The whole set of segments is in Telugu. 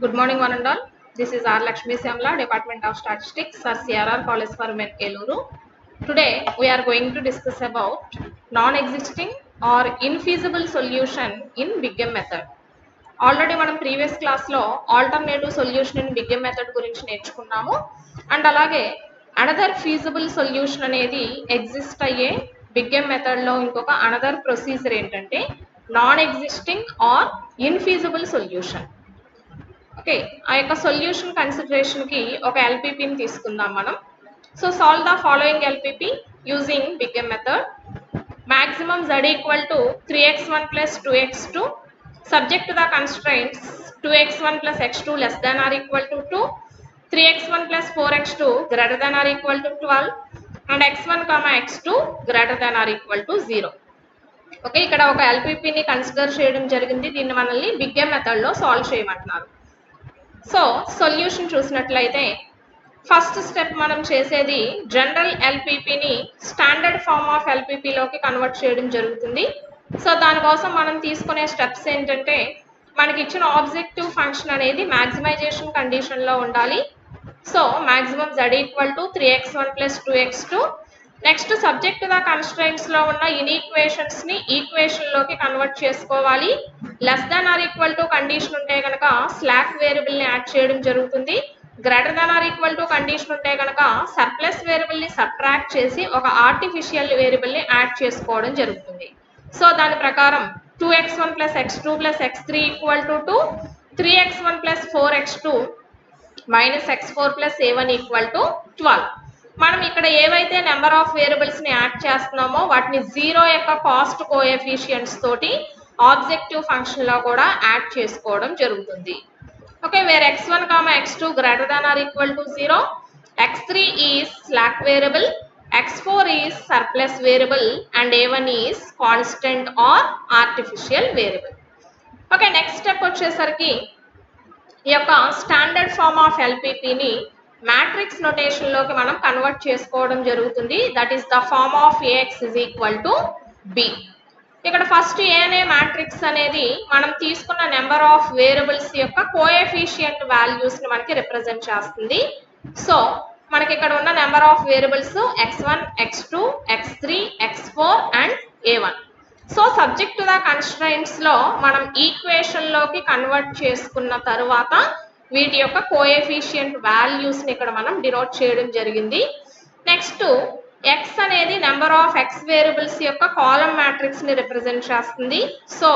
Good morning, one and all. This is R. Lakshmi Syamla, Department of Statistics, or CRR College for Men, Eluru. Today, we are going to discuss about non-existing or infeasible solution in Big M method. Already మనం ప్రీవియస్ క్లాస్లో alternative solution in big M method గురించి నేర్చుకున్నాము. అండ్ అలాగే అనదర్ ఫీజిబుల్ సొల్యూషన్ అనేది ఎగ్జిస్ట్ అయ్యే బిగ్ ఎమ్ మెథడ్లో ఇంకొక అనదర్ ప్రొసీజర్ ఏంటంటే non existing or infeasible solution. Okay, ఆ యొక్క సొల్యూషన్ కన్సిడరేషన్కి ఒక ఎల్పిపిని తీసుకుందాం మనం. So solve the following LPP using big M method. Maximum z equal to 3x1 plus 2x2 subject to the constraints 2x1 plus x2 less than or equal to 2, 3x1 plus 4x2 greater than or equal to 12 and x1 comma x2 greater than or equal to 0. Okay, ఇక్కడ ఒక ఎల్పిపిని కన్సిడర్ చేయడం జరిగింది. దీన్ని మనల్ని బిగ్ ఎమ్ మెథడ్లో సాల్వ్ చేయమంటున్నారు. సో సొల్యూషన్ చూసినట్లయితే ఫస్ట్ స్టెప్ మనం చేసేది జనరల్ ఎల్పిపిని స్టాండర్డ్ ఫార్మ్ ఆఫ్ ఎల్పిపిలోకి కన్వర్ట్ చేయడం జరుగుతుంది. సో దానికోసం మనం తీసుకునే స్టెప్స్ ఏంటంటే మనకి ఇచ్చిన ఆబ్జెక్టివ్ ఫంక్షన్ అనేది మ్యాక్సిమైజేషన్ కండిషన్లో ఉండాలి. So maximum z equal to 3x1 plus 2x2. Next subject the కన్స్ట్రైంట్స్లో ఉన్న ఇన్ఈక్వేషన్స్ని ఈక్వేషన్లోకి కన్వర్ట్ చేసుకోవాలి. Less than or equal to condition ఉంటే కనుక స్లాక్ వేరియబుల్ని యాడ్ చేయడం జరుగుతుంది. Greater than or equal to condition ఉంటే కనుక సర్ప్లస్ వేరియబుల్ని సబ్ట్రాక్ట్ చేసి ఒక ఆర్టిఫిషియల్ వేరియబుల్ని యాడ్ చేసుకోవడం జరుగుతుంది. సో దాని ప్రకారం 2x1 plus x2 plus x3 equal to 2, 3x1 plus 4x2 minus x4 plus a1 equal to 12. మనం ఇక్కడ ఏవైతే నెంబర్ ఆఫ్ వేరియబుల్స్ని యాడ్ చేస్తున్నామో వాటిని 0 యొక్క కాస్ట్ కోఎఫిషియంట్స్ తోటి ఆబ్జెక్టివ్ ఫంక్షన్లో కూడా యాడ్ చేసుకోవడం జరుగుతుంది. Okay, where x1 comma x2 greater than or equal to 0, x3 is slack variable, x4 is surplus variable and a1 is constant or artificial variable. Okay, next step వచ్చేసరికి ఈ యొక్క స్టాండర్డ్ ఫార్మ్ ఆఫ్ ఎల్పిపిని మ్యాట్రిక్స్ నొటేషన్లోకి మనం కన్వర్ట్ చేసుకోవడం జరుగుతుంది. That is the form of AX is equal to B. ఇక్కడ ఫస్ట్ ఏ అనే మ్యాట్రిక్స్ అనేది మనం తీసుకున్న నెంబర్ ఆఫ్ వేరియబుల్స్ యొక్క కోఎఫిషియంట్ వాల్యూస్ని మనకి రిప్రజెంట్ చేస్తుంది. సో మనకి ఇక్కడ ఉన్న number of variables x1, x2, x3, x4 and a1. So subject to the కన్స్ట్రైంట్స్లో మనం ఈక్వేషన్లోకి కన్వర్ట్ చేసుకున్న తర్వాత వీటి యొక్క కోఎఫిషియంట్ వాల్యూస్ని ఇక్కడ మనం డినోట్ చేయడం జరిగింది. నెక్స్ట్ x అనేది నెంబర్ ఆఫ్ x వేరియబుల్స్ యొక్క కాలమ్ మ్యాట్రిక్స్ ని రిప్రజెంట్ చేస్తుంది. So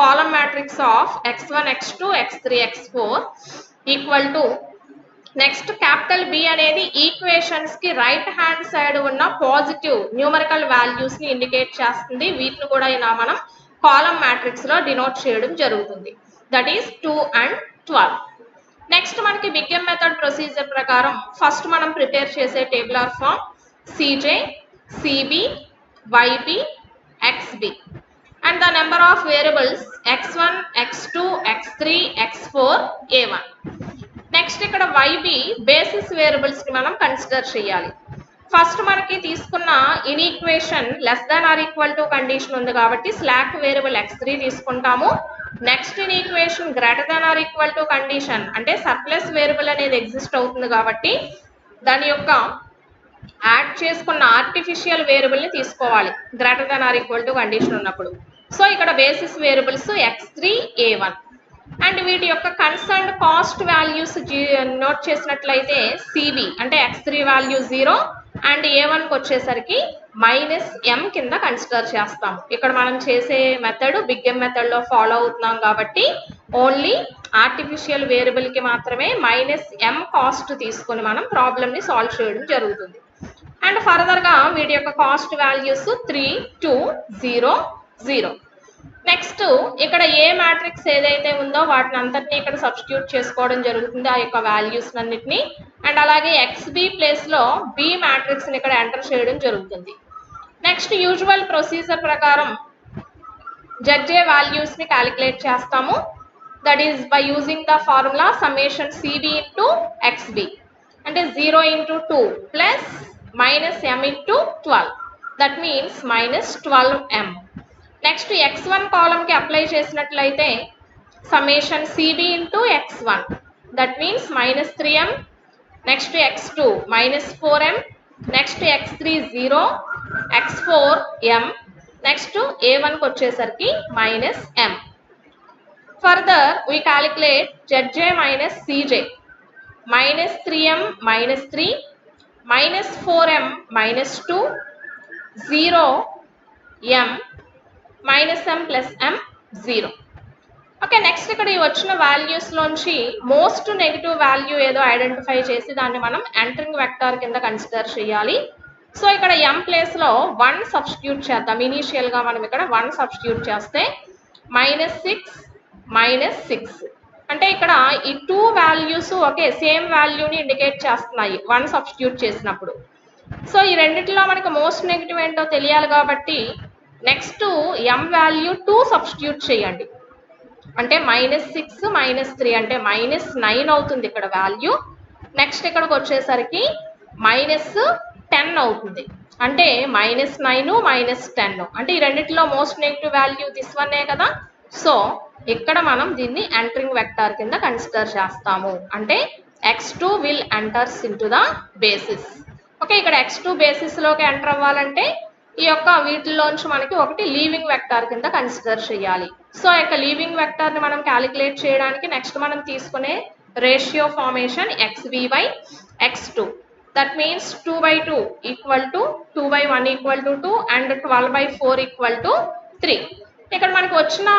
column matrix of x1, x2, x3, x4 equal to next capital B అనేది ఈక్వేషన్స్ కి రైట్ హ్యాండ్ సైడ్ ఉన్న పాజిటివ్ న్యూమరికల్ వాల్యూస్ ని ఇండికేట్ చేస్తుంది. వీటిని కూడా ఇలా మనం కాలమ్ మ్యాట్రిక్స్ లో డినోట్ చేయడం జరుగుతుంది. That is 2 and 12. నెక్స్ట్ మనకి బిగ్ ఎమ్ మెథడ్ ప్రొసీజర్ ప్రకారం ఫస్ట్ మనం ప్రిపేర్ చేసే tabular form Cj, Cb, Yb, Xb and the number of variables x1, x2, x3, x4, a1. Next ఇక్కడ Yb బేసిస్ వేరియబుల్స్ ని మనం కన్సిడర్ చేయాలి. ఫస్ట్ మనకి తీసుకున్న inequation less than or equal to condition ఉంది కాబట్టి స్లాక్ వేరియబుల్ x3 తీసుకుంటాము. Next inequation greater than or equal to condition అంటే సర్ప్లస్ వేరియబుల్ అనేది ఎగ్జిస్ట్ అవుతుంది కాబట్టి దాని యొక్క యాడ్ చేసుకున్న ఆర్టిఫిషియల్ వేరియబుల్ని తీసుకోవాలి greater than or equal to condition ఉన్నప్పుడు. సో ఇక్కడ basis variables x3, a1 and వీటి యొక్క కన్సర్న్డ్ కాస్ట్ వాల్యూస్ నోట్ చేసినట్లయితే cb అంటే x3 వాల్యూ 0 అండ్ a1కి వచ్చేసరికి -m కింద కన్సిడర్ చేస్తాము. ఇక్కడ మనం చేసే మెథడ్ బిగ్ ఎమ్ మెథడ్లో ఫాలో అవుతున్నాం కాబట్టి ఓన్లీ ఆర్టిఫిషియల్ వేరియబుల్కి మాత్రమే -m కాస్ట్ తీసుకొని మనం ప్రాబ్లమ్ని సాల్వ్ చేయడం జరుగుతుంది. అండ్ ఫర్దర్గా వీటి యొక్క కాస్ట్ వాల్యూస్ 3, 2, 0, 0. నెక్స్ట్ ఇక్కడ ఏ మ్యాట్రిక్స్ ఏదైతే ఉందో వాటిని అంతటినీ ఇక్కడ సబ్స్టిట్యూట్ చేసుకోవడం జరుగుతుంది ఆ యొక్క వాల్యూస్ అన్నిటిని. అండ్ అలాగే XB ప్లేస్లో B మ్యాట్రిక్స్ని ఇక్కడ ఎంటర్ చేయడం జరుగుతుంది. నెక్స్ట్ యూజువల్ ప్రొసీజర్ ప్రకారం ZJ వాల్యూస్ని క్యాలిక్యులేట్ చేస్తాము. That is by using the formula summation CB into XB అంటే 0 into 2 plus -m into 12. That means -12m. Next x1 కాలమ్కి అప్లై చేసినట్లయితే summation CB into x1 that means minus 3m, next x2 minus 4m, next x3 0, x4 m, next a1కి వచ్చేసరికి minus m. Further we calculate zj minus cj. minus 3m minus 3, minus 4m minus 2, 0 m, minus m plus m 0. Okay, next ఇక్కడ ఈ వచ్చిన వాల్యూస్ లోంచి మోస్ట్ నెగిటివ్ వాల్యూ ఏదో ఐడెంటిఫై చేసి దాన్ని మనం ఎంటరింగ్ వెక్టార్ కింద కన్సిడర్ చేయాలి. సో ఇక్కడ m ప్లేస్ లో 1 సబ్స్టిట్యూట్ చేద్దాం. ఇనీషియల్ గా మనం ఇక్కడ 1 సబ్స్టిట్యూట్ చేస్తే -6 -6 అంటే ఇక్కడ ఈ 2 వాల్యూస్ ఒకే సేమ్ వాల్యూని ఇండికేట్ చేస్తున్నాయి 1 సబ్స్టిట్యూట్ చేసినప్పుడు. సో ఈ రెండిట్లో మనకి మోస్ట్ నెగిటివ్ ఏంటో తెలియాలి కాబట్టి నెక్స్ట్ m వాల్యూ 2 సబ్స్టిట్యూట్ చేయండి. అంటే -6 -3 అంటే -9 అవుతుంది ఇక్కడ వాల్యూ. నెక్స్ట్ ఇక్కడికి వచ్చేసరికి -10 అవుతుంది. అంటే -9 -10 అంటే ఈ రెండిట్లో మోస్ట్ నెగిటివ్ వాల్యూ దిస్ వన్నే కదా. సో ఇక్కడ మనం దీన్ని ఎంటరింగ్ వెక్టార్ కింద కన్సిడర్ చేస్తాము. అంటే x2 will enters into the basis. Okay, ఇక్కడ x2 బేసిస్ లోకి ఎంటర్ అవ్వాలంటే ఈ యొక్క వీటిలోంచి మనకి ఒకటి లీవింగ్ వెక్టార్ కింద కన్సిడర్ చేయాలి. సో యొక్క లీవింగ్ వెక్టార్ ని మనం క్యాలిక్యులేట్ చేయడానికి నెక్స్ట్ మనం తీసుకునే ratio formation xv/x2. That means 2/2 equal to 2/1 equal to 2 and 12/4 equal to 3. ఇక్కడ మనకి వచ్చిన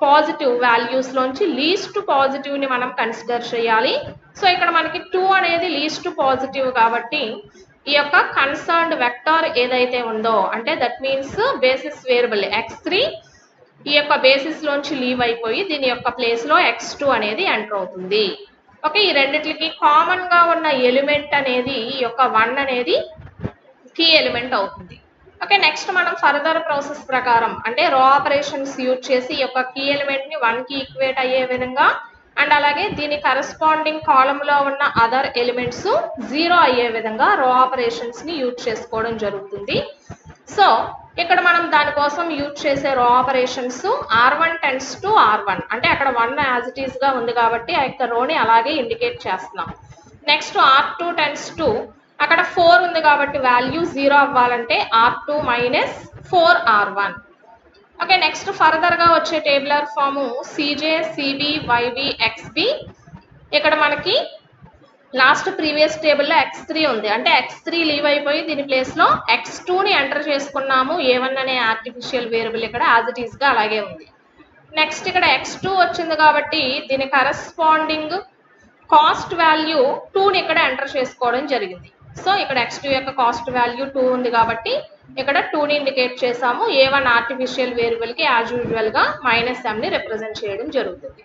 పాజిటివ్ వాల్యూస్ లోంచి లీస్ట్ పాజిటివ్ ని మనం కన్సిడర్ చేయాలి. సో ఇక్కడ మనకి 2 అనేది లీస్ట్ పాజిటివ్ కాబట్టి ఈ యొక్క కన్సర్న్డ్ వెక్టార్ ఏదైతే ఉందో అంటే that means basis variable x3 ఈ యొక్క బేసిస్ లోంచి లీవ్ అయిపోయి దీని యొక్క ప్లేస్ లో x2 అనేది ఎంటర్ అవుతుంది. ఓకే, ఈ రెండిట్లకి కామన్ గా ఉన్న ఎలిమెంట్ అనేది ఈ యొక్క 1 అనేది కీ ఎలిమెంట్ అవుతుంది. ఓకే, నెక్స్ట్ మనం ఫర్దర్ ప్రాసెస్ ప్రకారం అంటే రో ఆపరేషన్స్ యూజ్ చేసి ఈ యొక్క కీ ఎలిమెంట్ ని 1 కి ఈక్వేట్ అయ్యే విధంగా అండ్ అలాగే దీని కరెస్పాండింగ్ కాలమ్ లో ఉన్న అదర్ ఎలిమెంట్స్ 0 అయ్యే విధంగా రో ఆపరేషన్స్ ని యూజ్ చేసుకోవడం జరుగుతుంది. సో ఇక్కడ మనం దానికోసం యూజ్ చేసే రో operations r1 tends to r1 అంటే అక్కడ 1 యాజ్ ఇట్ ఈస్ గా ఉంది కాబట్టి ఆ యొక్క రోని అలాగే ఇండికేట్ చేస్తున్నాం. నెక్స్ట్ r2 tends to అక్కడ 4 ఉంది కాబట్టి వాల్యూ 0 అవ్వాలంటే r2 - 4r1. Okay, next further గా వచ్చే tabular form cj cb yb xb. ఇక్కడ మనకి లాస్ట్ ప్రీవియస్ టేబుల్లో x3 ఉంది అంటే x3 లీవ్ అయిపోయి దీని ప్లేస్ లో x2 ని ఎంటర్ చేసుకున్నాము. a1 అనే ఆర్టిఫిషియల్ వేరియబుల్ ఇక్కడ యాజ్ ఇట్ ఈస్ గా అలాగే ఉంది. నెక్స్ట్ ఇక్కడ x2 వచ్చింది కాబట్టి దీని కరెస్పాండింగ్ కాస్ట్ వాల్యూ 2ని ఇక్కడ ఎంటర్ చేసుకోవడం జరిగింది. సో ఇక్కడ x2 యొక్క కాస్ట్ వాల్యూ 2 ఉంది కాబట్టి ఇక్కడ 2ని ఇండికేట్ చేసాము. a1 ఆర్టిఫిషియల్ వేరియబుల్ కి యాజ్ యూజువల్ గా -m ని రిప్రజెంట్ చేయడం జరుగుతుంది.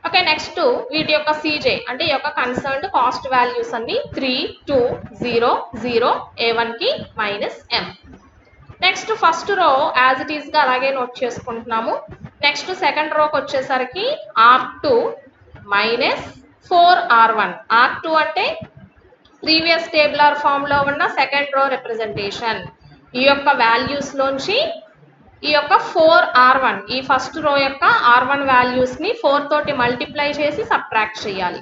ఓకే, నెక్స్ట్ వీటి యొక్క cj అంటే ఈ యొక్క కన్సర్న్డ్ కాస్ట్ వాల్యూస్ అన్ని 3 2 0 0 a1 కి -m. Next first row as it is గా అలాగే నోట్ చేసుకుంటున్నాము. నెక్స్ట్ సెకండ్ రోకి వచ్చేసరికి r2 -4r1. r2 అంటే ప్రీవియస్ టేబులర్ ఫామ్ లో ఉన్న సెకండ్ రో రిప్రజెంటేషన్. ఈ యొక్క వాల్యూస్ లోంచి ఈ యొక్క 4r1 ఈ ఫస్ట్ రో యొక్క r1 వాల్యూస్ ని 4 తోటి మల్టిప్లై చేసి సబ్ట్రాక్ట్ చేయాలి.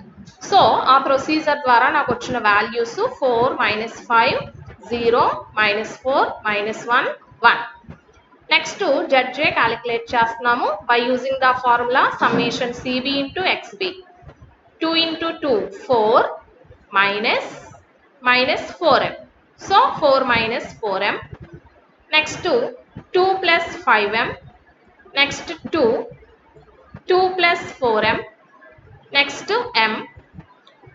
సో ఆ ప్రొసీజర్ ద్వారా నాకు వచ్చిన వాల్యూస్ 4 -5 0 -4 -1 1. నెక్స్ట్ zj క్యాలిక్యులేట్ చేస్తున్నాము by using the formula summation cb into xb. 2 into 2 4 -4m. So 4 -4m. Next 2 + 5m. Next 2 + 4m. Next m.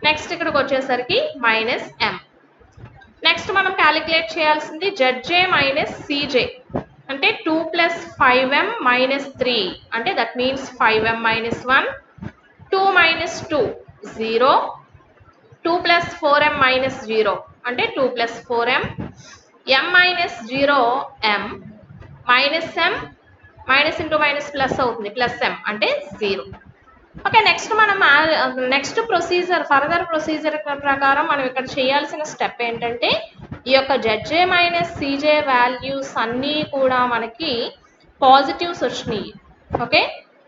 Next ఇక్కడికి వచ్చేసరికి -m. నెక్స్ట్ మనం క్యాలిక్యులేట్ చేయాల్సింది zj - cj అంటే 2 + 5m - 3 అంటే దట్ మీన్స్ 5m - 1 2 - 2 0 2 + 4m - 0 అంటే 2 + 4m m - 0 m -m minus into minus plus అవుతుంది +m అంటే 0. ఓకే, నెక్స్ట్ మనం నెక్స్ట్ ప్రొసీజర్ ఫర్దర్ ప్రొసీజర్ ప్రకారం మనం ఇక్కడ చేయాల్సిన స్టెప్ ఏంటంటే ఈ యొక్క zj - cj వాల్యూస్ అన్నీ కూడా మనకి పాజిటివ్స్ వచ్చినాయి. ఓకే,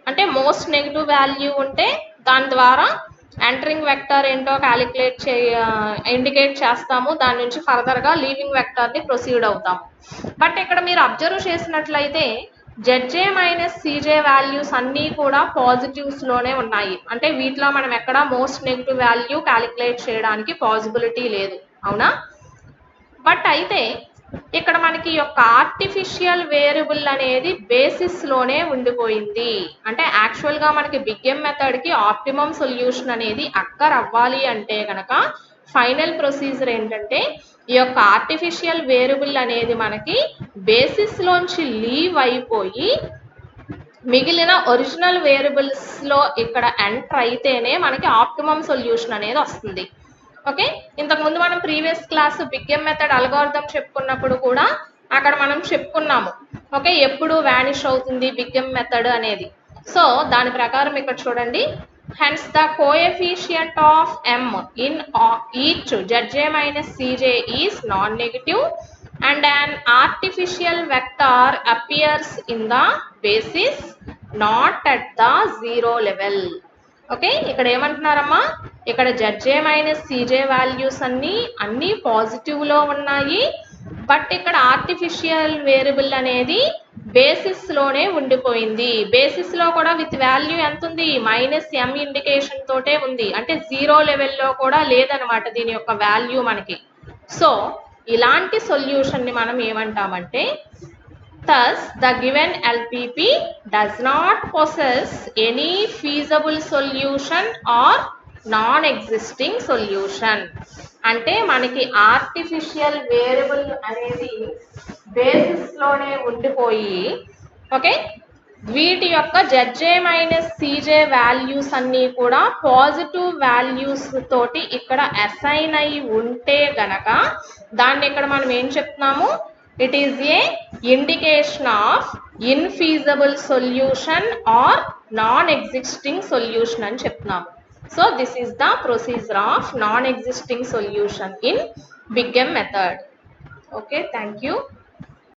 అంటే మోస్ట్ నెగిటివ్ వాల్యూ ఉంటే దాని ద్వారా ఎంటరింగ్ వెక్టర్ ఏంటో క్యాలిక్యులేట్ ఇండికేట్ చేస్తాము, దాని నుంచి ఫర్దర్గా లీవింగ్ వెక్టర్ని ప్రొసీడ్ అవుతాము. బట్ ఇక్కడ మీరు అబ్జర్వ్ చేసినట్లయితే జెడ్జే మైనస్ సీజే వాల్యూస్ అన్నీ కూడా పాజిటివ్స్లోనే ఉన్నాయి. అంటే వీటిలో మనం ఎక్కడ మోస్ట్ నెగిటివ్ వాల్యూ క్యాలిక్యులేట్ చేయడానికి పాసిబిలిటీ లేదు, అవునా? బట్ అయితే ఇక్కడ మనకి యొక్క ఆర్టిఫిషియల్ వేరియబుల్ అనేది బేసిస్లోనే ఉండిపోయింది. అంటే యాక్చువల్గా మనకి బిగ్ ఎం మెథడ్కి ఆప్టిమమ్ సొల్యూషన్ అనేది అక్కర్ అవ్వాలి అంటే కనుక ఫైనల్ ప్రొసీజర్ ఏంటంటే ఈ యొక్క ఆర్టిఫిషియల్ వేరియబుల్ అనేది మనకి బేసిస్లోంచి లీవ్ అయిపోయి మిగిలిన ఒరిజినల్ వేరియబుల్స్లో ఇక్కడ ఎంటర్ అయితేనే మనకి ఆప్టిమమ్ సొల్యూషన్ అనేది వస్తుంది. ఓకే, ఇంతకుముందు మనం previous class big M method algorithm చెప్పుకున్నప్పుడు కూడా అక్కడ మనం చెప్పుకున్నాము. ఓకే, ఎప్పుడు వానిష్ అవుతుంది బిగ్ ఎం మెథడ్ అనేది. సో దాని ప్రకారం ఇక్కడ చూడండి, hence the coefficient of m in each zj minus cj is non-negative and an artificial vector appears in the basis not at the zero level. Okay, ఇక్కడ ఏమంటున్నారమ్మా, ఇక్కడ జెడ్జే మైనస్ సీజే వాల్యూస్ అన్నీ పాజిటివ్లో ఉన్నాయి. బట్ ఇక్కడ ఆర్టిఫిషియల్ వేరియబుల్ అనేది బేసిస్లోనే ఉండిపోయింది. బేసిస్లో కూడా విత్ వాల్యూ ఎంత ఉంది, -m ఇండికేషన్ తోటే ఉంది. అంటే జీరో లెవెల్లో కూడా లేదనమాట దీని యొక్క వాల్యూ మనకి. సో ఇలాంటి సొల్యూషన్ని మనం ఏమంటామంటే, thus the given LPP does not possess any feasible solution or non-existing solution. అంటే మనకి ఆర్టిఫిషియల్ వేరియబుల్ అనేది బేసిస్లోనే ఉండిపోయి, ఓకే, వీటి యొక్క జెడ్జే మైనస్ సీజే వాల్యూస్ అన్నీ కూడా పాజిటివ్ వాల్యూస్ తోటి ఇక్కడ అసైన్ అయి ఉంటే గనక దాన్ని ఇక్కడ మనం ఏం చెప్తున్నాము, it is a indication of infeasible solution or non-existing solution అని చెప్తున్నాము. So this is the procedure of non-existing solution in Big M method. Okay, thank you.